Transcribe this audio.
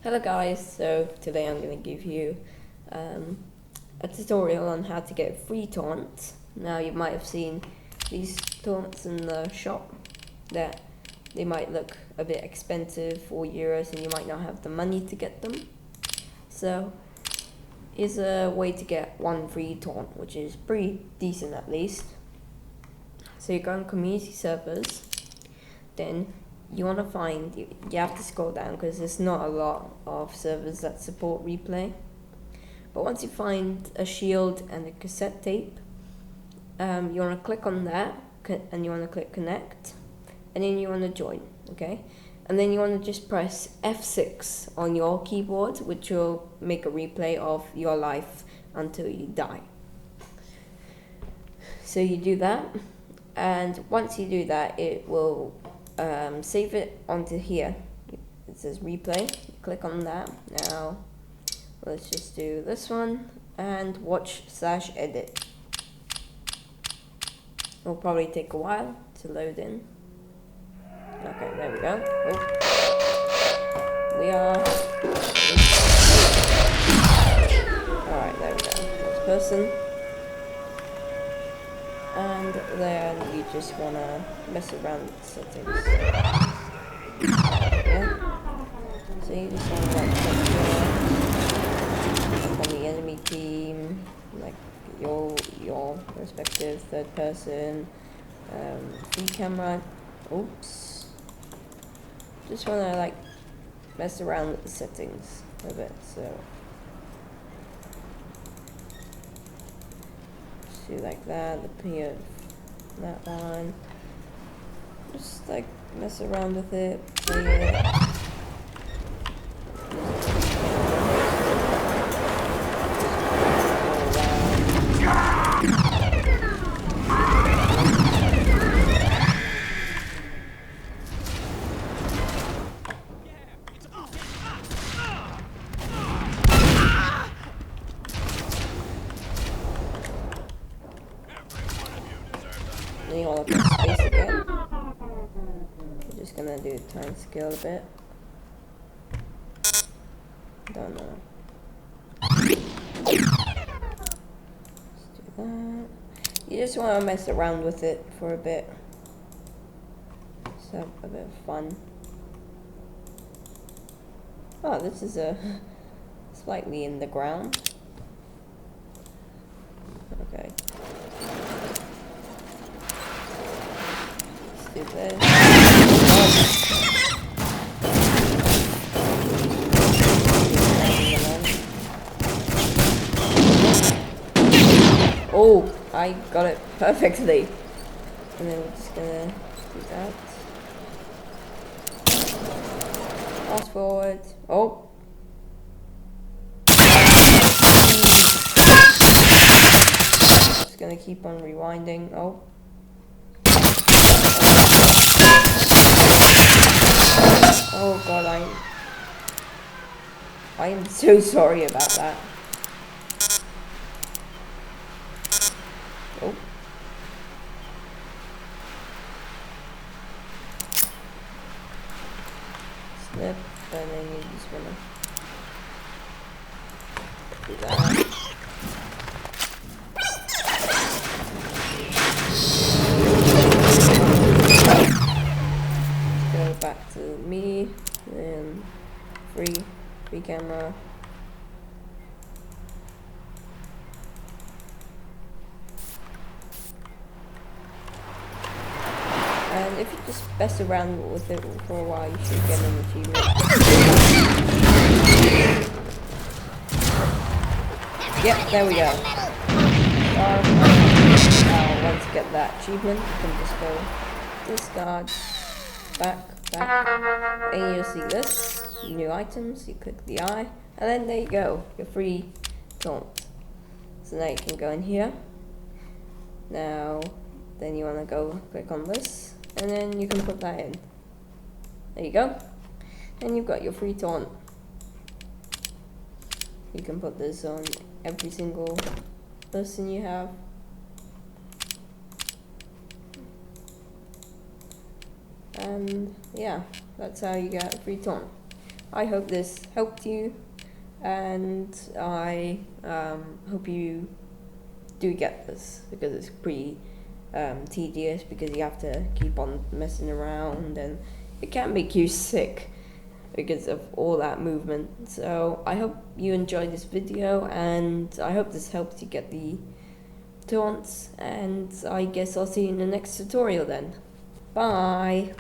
Hello guys, so today I'm going to give you a tutorial on how to get free taunts. Now you might have seen these taunts in the shop that they might look a bit expensive, €4, and you might not have the money to get them. So here's a way to get one free taunt, which is pretty decent at least. So you go on community servers, then you want to find, you have to scroll down because there's not a lot of servers that support replay. But once you find a shield and a cassette tape, you want to click on that and you want to click connect, and then you want to join, okay? And then you want to just press F6 on your keyboard, which will make a replay of your life until you die. So you do that, and once you do that, it will save it onto here. It says replay. You click on that. Now let's just do this one and watch/edit. It'll probably take a while to load in. Okay, there we go. Oh. We are. Alright, there we go. Next person. And then you just want to mess around with the settings. Yeah. So you just want to like on the enemy team, like your respective third person, free camera. Oops. Just want to like mess around with the settings a bit. So do like that, the period, that one. Just like mess around with it, play it. Then you want to press space again. We're just gonna do time scale a bit. Don't know. Let's do that. You just want to mess around with it for a bit. Just have a bit of fun. Oh, this is a slightly in the ground. Okay. Do this. Oh, I got it perfectly. And then we're just gonna do that. Fast forward. Oh. Just gonna keep on rewinding. Oh. Oh god, I am so sorry about that. Oh. Snip, and then you just wanna do that. Go back to me, and free camera. And if you just mess around with it for a while, you should get an achievement. Yep, there we go. Now, once you get that achievement, you can just go discard, back, and you'll see this, new items, you click the eye, and then there you go, your free taunt. So now you can go in here. Now, then you want to go click on this, and then you can put that in. There you go. And you've got your free taunt. You can put this on every single person you have. And yeah, that's how you get a free taunt. I hope this helped you, and I hope you do get this, because it's pretty tedious, because you have to keep on messing around and it can make you sick because of all that movement. So I hope you enjoyed this video, and I hope this helped you get the taunts, and I guess I'll see you in the next tutorial then. Bye!